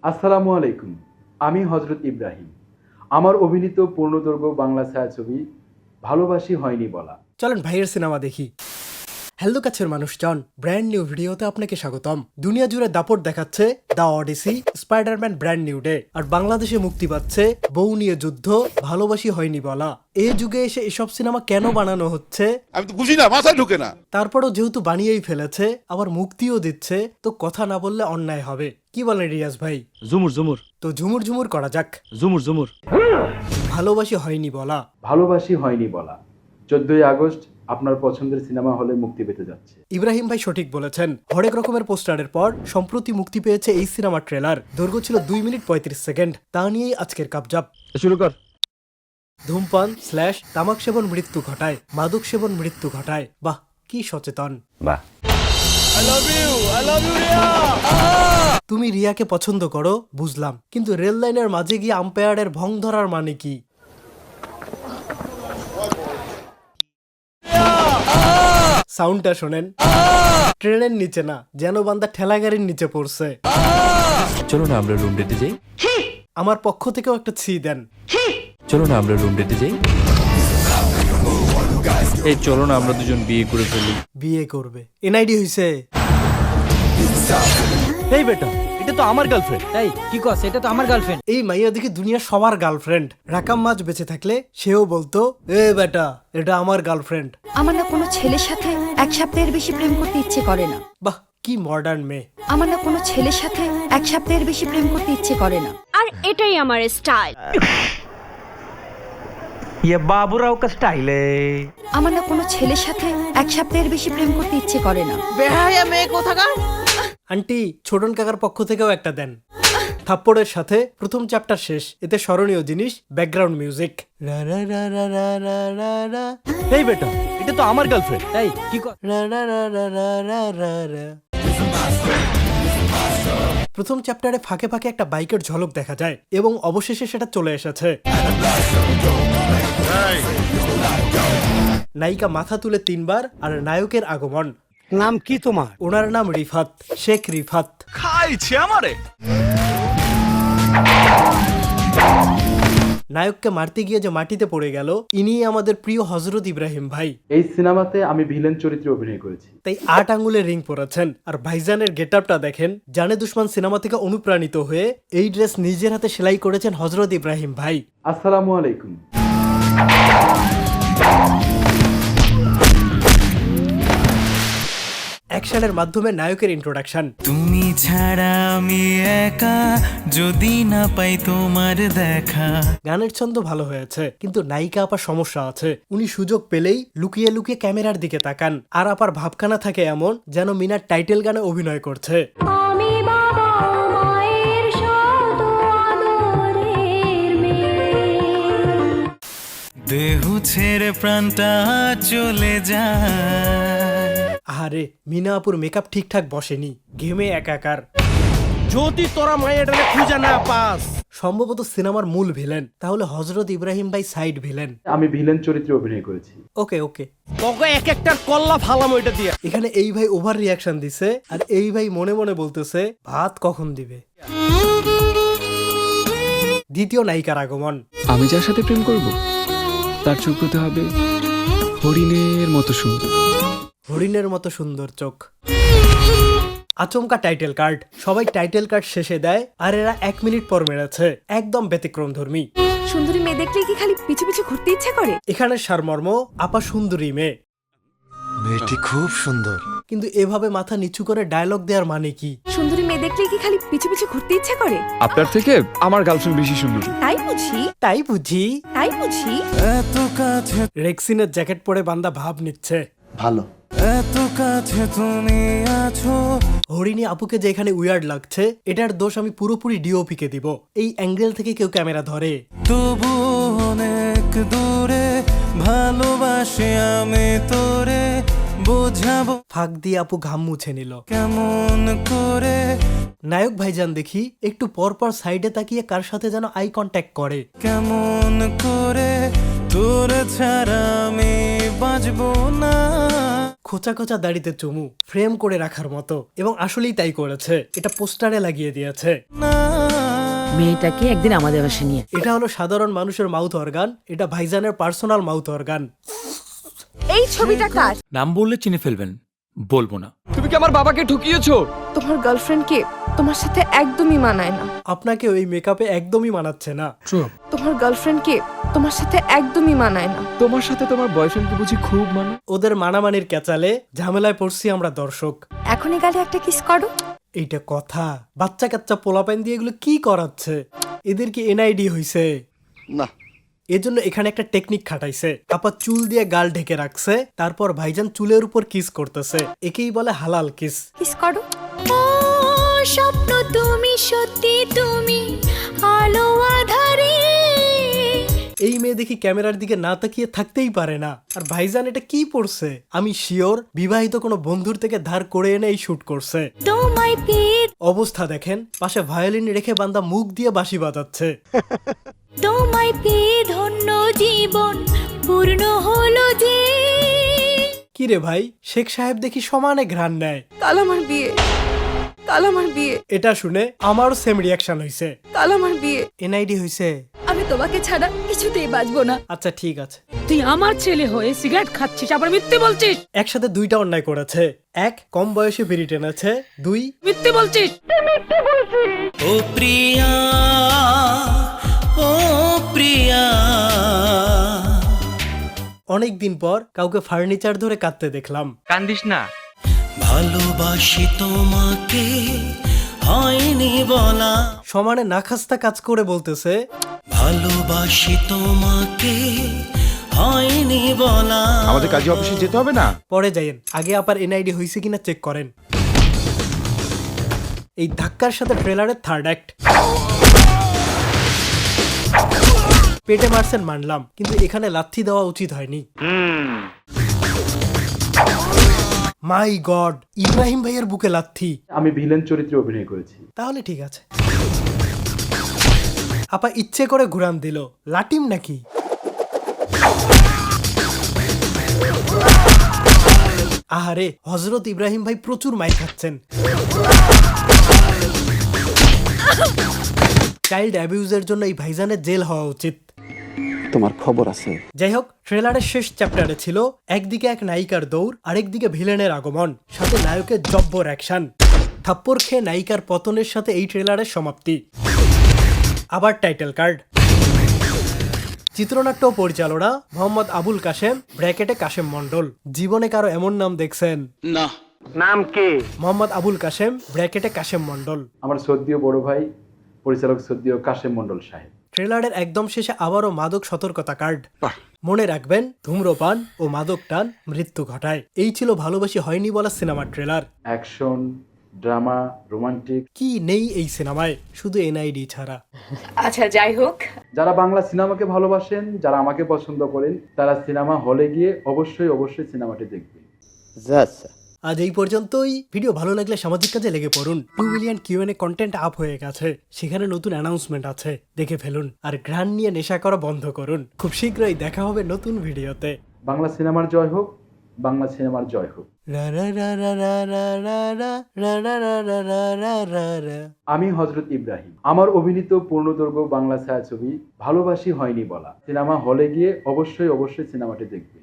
আসসালামু আলাইকুম। আমি হযরত ইব্রাহিম। আমার অভিনীত পূর্ণদৈর্ঘ্য বাংলা ছায়াছবি ভালোবাসি হয়নি বলা। চলেন ভাইয়ের সিনেমা দেখি। হ্যালো কাছের মানুষজন, ব্র্যান্ড নিউ ভিডিওতে আপনাকে স্বাগতম। দুনিয়া জুড়ে দাপট দেখাচ্ছে the Odyssey, Spiderman brand new day, আর বাংলাদেশে মুক্তি পাচ্ছে বউ নিয়ে যুদ্ধ, ভালোবাসি হয়নি বলা। এই যুগে এসে এসব সিনেমা কেন বানানো হচ্ছে আমি তো বুঝি না, মাথায় ঢুকে না। তারপরও যেহেতু বানিয়েই ফেলেছে, আবার মুক্তিও দিচ্ছে, তো কথা না বললে অন্যায় হবে। কি বলেন রিয়াজ ভাই? ঝুমুর ঝুমুর তো ঝুমুর ঝুমুর করা যাক। ঝুমুর ঝুমুর ভালোবাসি হয়নি বলা। ভালোবাসি হয়নি বলা 14ই আগস্ট আপনার পছন্দের সিনেমা হলে মুক্তি পেতে যাচ্ছে। ইব্রাহিম ভাই সঠিক বলেছেন। হরেক রকমের পোস্টারের পর সম্প্রতি মুক্তি পেয়েছে এই সিনেমার ট্রেলার। দৈর্ঘ্য ছিল 2 মিনিট 35 সেকেন্ড। তা নিয়েই আজকের কাবজাব। শুরু কর। ধূমপান / তামাক সেবন মৃত্যু ঘটায়, মাদক সেবন মৃত্যু ঘটায়। বাহ, কি সচেতন। বাহ। তুমি রিয়াকে পছন্দ করো বুঝলাম, কিন্তু রেল লাইনের মাঝে গিয়ে আম্পায়ারের ভং ধরার মানে কি? সাউন্ডটা শোনেন। ট্রেনের নিচে না, যেন বান্দা ঠেলা গাড়ির নিচে পড়ছে। চলো না আমরা রুম ডেটে যাই। আমার পক্ষ থেকেও একটা ছি দেন। চলো না আমরা রুম ডেটে যাই। এই চলো না আমরা দুজন বিয়ে করে ফেলি। বিয়ে করবে এনআইডি হইছে। এই বেটা, এটা তো আমার গার্লফ্রেন্ড। এই কি কস, এটা তো আমার গার্লফ্রেন্ড। এই মাইয়া দেখি দুনিয়ার সবার গার্লফ্রেন্ড। রাকাম মাছ বেঁচে থাকলে সেও বলতো, এ বেটা এটা আমার গার্লফ্রেন্ড। আমার না কোনো ছেলের সাথে এক সপ্তাহের বেশি প্রেম করতে ইচ্ছে করে না। বাহ, কি মডার্ন মেয়ে। আমার না কোনো ছেলের সাথে এক সপ্তাহের বেশি প্রেম করতে ইচ্ছে করে না। আর এটাই আমার স্টাইল। ये बाबूराव का स्टाइल है। আমার না কোনো ছেলের সাথে এক সপ্তাহের বেশি প্রেম করতে ইচ্ছে করে না। বেহায়া মেয়ে কোথাকার। আন্টি, ছোটন কাকার পক্ষ থেকেও একটা দেন। থাপ্পড়ের সাথে প্রথম চ্যাপ্টার শেষ। এতে স্মরণীয় জিনিস ব্যাকগ্রাউন্ড মিউজিক। রা রা রা রা রা রা রা রা এই বেটা, এটা তো আমার গার্লফ্রেন্ড। এই কি কস। রা রা রা রা রা রা রা রা। প্রথম চ্যাপ্টারে ফাঁকে ফাঁকে একটা বাইকের ঝলক দেখা যায় এবং অবশেষে সেটা চলে এসেছে। নায়িকা মাথা তুলে 3 বার আর নায়কের আগমন। নাম কি তোমার? ওনার নাম রিফাত, শেখ রিফাত। খাইছে আমারে। নায়ককে মারতে গিয়ে যে মাটিতে পড়ে গেল, ইনি আমাদের প্রিয় হযরত ইব্রাহিম ভাই। এই সিনেমাতে আমি ভিলেন চরিত্রে অভিনয় করেছি। তাই 8 আঙ্গুলের রিং পরেছেন। আর ভাইজানের গেটআপটা দেখেন। জানে দুশমন সিনেমা থেকে অনুপ্রাণিত হয়ে এই ড্রেস নিজের হাতে সেলাই করেছেন হযরত ইব্রাহিম ভাই। আসসালামু আলাইকুম। অ্যাকশনের মাধ্যমে নায়কের ইন্ট্রোডাকশন। তুমি ছাড়া আমি একা, যদি না পাই তোমার দেখা। গানের ছন্দ ভালো হয়েছে, কিন্তু নায়িকা আপার সমস্যা আছে। উনি সুযোগ পেলেই লুকিয়ে লুকিয়ে ক্যামেরার দিকে তাকান। আর আপার ভাবখানা থাকে এমন যেন মিনার টাইটেল গানে অভিনয় করছে। আমি বাবা মায়ের শত আদরের মেয়ে। দেহ ছেড়ে প্রাণটা চলে যায়। আরে মিনা আপুর মেকআপ ঠিকঠাক বসেনি, ঘেমে একাকার। যদি তোরা মায়েরটাকে খুঁজে না পাস। সম্ভবত সিনেমার মূল ভিলেন, তাহলে হযরত ইব্রাহিম ভাই সাইড ভিলেন। আমি ভিলেন চরিত্রে অভিনয় করেছি। ওকে ওকে। তোকে এক একটার কল্লা ফালাম ওইটা দিয়ে। এখানে এই ভাই ওভার রিয়াকশন দিছে, আর এই ভাই মনে মনে বলতেছে ভাত কখন দিবে। দ্বিতীয় নায়িকার আগমন। আমি যার সাথে প্রেম করব তার চোখ হতে হবে হরিণের মতো সুন্দর। হরিণের মতো সুন্দর চোখ। আচমকা টাইটেল কার্ড। সবাই টাইটেল কার্ড শেষে দেয়, আর এরা 1 মিনিট পর মেরেছে। একদম ব্যতিক্রমধর্মী। সুন্দরী মেয়ে দেখলে কি খালি পিছু পিছু ঘুরতে ইচ্ছে করে? এখানে সারমর্ম, আপা সুন্দরী মেয়ে। মেয়েটি খুব সুন্দর। কিন্তু এভাবে মাথা নিচু করে ডায়লগ দেওয়ার মানে কি? সুন্দরী মেয়ে দেখলে কি খালি পিছু পিছু ঘুরতে ইচ্ছে করে? আপনার থেকে আমার গার্লফ্রেন্ড বেশি সুন্দর। তাই বুঝি, তাই বুঝি। তাই বুঝি। এত কাছে, রেক্সিনের জ্যাকেট পরে বান্দা ভাব নিচ্ছে। এত কাছে তুমি আছো। হরিণী আপুকে যে এখানে উইয়ার্ড লাগছে, এটার দোষ আমি পুরোপুরি ডিওপি কে দিব। এই অ্যাঙ্গেল থেকে কেউ ক্যামেরা ধরে। তবু অনেক দূরে ভালোবাসি আমি তোরে, বোঝাবো ফাঁক দিয়ে আপু ঘাম মুছে নিল। কেমন করে। নায়ক ভাইজান দেখি একটু পর পর সাইডে তাকিয়ে কার সাথে যেন আই কন্ট্যাক্ট করে। কেমন করে তোর ছাড়া আমি বাঁচবো না। খোঁচা খোঁচা দাড়িতে চুমু, ফ্রেম করে রাখার মতো। এবং আসলেই তাই করেছে, এটা পোস্টারে লাগিয়ে দিয়েছে। না মেয়েটাকে একদিন আমাদের বাসায় নিয়ে। এটা হলো সাধারণ মানুষের মাউথ অর্গান, এটা ভাইজানের পার্সোনাল মাউথ অর্গান। এই ছবিটা কার? নাম বললে চিনে ফেলবেন, বলবো না। তুমি কি আমার বাবাকে ঠকিয়েছো? তোমার গার্লফ্রেন্ডকে তোমার সাথে একদমই মানায় না। আপনাকে ওই মেকআপে একদমই মানাচ্ছে না। তোমার গার্লফ্রেন্ডকে তোমার সাথে একদমই মানায় না। তোমার সাথে তোমার বয়ফ্রেন্ডকে বুঝি খুব মানে? ওদের মানামানির ক্যাচালে ঝামেলায় পড়ছি আমরা দর্শক। এখনই গালে একটা কিস করো। এইটা কথা? বাচ্চা কাচ্চা পোলাপাইন দিয়ে এগুলো কি করাচ্ছে? এদের কি এনআইডি হইছে? না। এজন্য এখানে একটা টেকনিক খাটাইছে। আপা চুল দিয়ে গাল ঢেকে রাখছে, তারপর ভাইজান চুলের উপর কিস করতেছে। একেই বলে হালাল কিস। কিস করো। স্বপ্ন তুমি সত্যি তুমি আলো আধারে। এই মেয়ে দেখি ক্যামেরার দিকে না তাকিয়ে থাকতেই পারে না। আর ভাইজান এটা কি পড়ছে? আমি শিওর বিবাহিত কোনো বন্ধুর থেকে ধার করে এনে এই শুট করছে। তোমায় পেয়ে অবস্থা দেখেন, পাশে ভায়োলিন রেখে বান্দা মুখ দিয়ে বাঁশি বাজাচ্ছে। তোমায় পেয়ে ধন্য জীবন পূর্ণ হলো যে। কি রে ভাই, শেখ সাহেব দেখি সমানে ঘ্রাণ নেয়। কাল আমার বিয়ে, কাল আমার বিয়ে, এটা শুনে আমারও সেম রিয়াকশন হইছে। কাল আমার বিয়ে। এনআইডি হইছে। আমি তোমাকে ছাড়া কিছুতেই বাঁচবো না। আচ্ছা ঠিক আছে। তুই আমার ছেলে হয়ে সিগারেট খাচ্ছিস, আবার মিথ্যে বলছিস। একসাথে দুইটা অন্যায় করেছে। এক, কম বয়সে বিড়ি টেনেছে। দুই, মিথ্যে বলছিস। ও প্রিয়া, ও প্রিয়া। অনেকদিন পর কাউকে ফার্নিচার ধরে কাঁদতে দেখলাম। কান্দিস না। ভালোবাসি তোমাকে হয়নি বলা, সমানে নাখাস্তা কাজ করে বলতেছে, ভালোবাসি তোমাকে হয়নি বলা। আমাদের কাজী অফিসে যেতে হবে না? পরে যাইয়েন, আগে আবার এনআইডি হয়েছে কিনা চেক করেন। এই ধাক্কার সাথে ট্রেলারের থার্ড অ্যাক্ট। পেটে মারছেন মানলাম, কিন্তু এখানে লাথি দেওয়া উচিত হয়নি। মাই গড, ইব্রাহিম ভাইয়ের বুকে লাথি। আমি ভিলেন চরিত্রে অভিনয় করেছি। তাহলে ঠিক আছে। আপা ইচ্ছে করে ঘুরান দিল, লাটিম নাকি? আহারে, হযরত ইব্রাহিম ভাই প্রচুর মাইর খাচ্ছেন। চাইল্ড অ্যাবিউজের জন্য এই ভাইজানের জেল হওয়া উচিত। তোমার খবর আছে? যাই হোক, ট্রেলারের শেষ চ্যাপ্টারে ছিল একদিকে এক নায়িকার দৌড়, আরেকদিকে ভিলেনের আগমন, সাথে নায়কের জব্বর অ্যাকশন। থাপ্পড় খেয়ে নায়িকার পতনের সাথে এই ট্রেলারের সমাপ্তি। আবার টাইটেল কার্ড। চিত্রনাট্য ও পরিচালনা মোহাম্মদ আবুল কাশেম, ব্র্যাকেটে কাশেম মন্ডল। জীবনে কারো এমন নাম দেখছেন? না। নাম কি? মোহাম্মদ আবুল কাশেম, ব্র্যাকেটে কাশেম মন্ডল। আমার সদ্যীয় বড় ভাই পরিচালক সদ্যীয় কাশেম মন্ডল সাহেব। ট্রেলারের একদম শেষে আবারও মাদক সতর্কতা কার্ড। মনে রাখবেন, ধূম্রপান ও মাদক টান মৃত্যু ঘটায়। এই ছিল ভালোবাসি হয়নি বলা সিনেমার ট্রেলার। অ্যাকশন, ড্রামা, রোমান্টিক কি নেই এই সিনেমায়, শুধু এনআইডি ছাড়া। আচ্ছা যাই হোক, যারা বাংলা সিনেমাকে ভালোবাসেন, যারা আমাকে পছন্দ করেন, তারা সিনেমা হলে গিয়ে অবশ্যই সিনেমাটি দেখবেন। আজ এই পর্যন্তই। ভিডিও ভালো লাগলে সামাজিক কাজে লেগে পড়ুন। 2 মিলিয়ন কিউএনএ কন্টেন্ট আপ হয়ে গেছে, সেখানে নতুন অ্যানাউন্সমেন্ট আছে, দেখে ফেলুন। আর ঘ্রাণ নিয়ে নেশা করা বন্ধ করুন। খুব শীঘ্রই দেখা হবে নতুন ভিডিওতে। বাংলা সিনেমার জয় হোক, বাংলা সিনেমার জয় হোক। আমি হযরত ইব্রাহিম। আমার অভিনীত পূর্ণদৈর্ঘ্য বাংলা ছায়াছবি ভালোবাসি হয়নি বলা সিনেমা হলে গিয়ে অবশ্যই সিনেমাটি দেখবেন।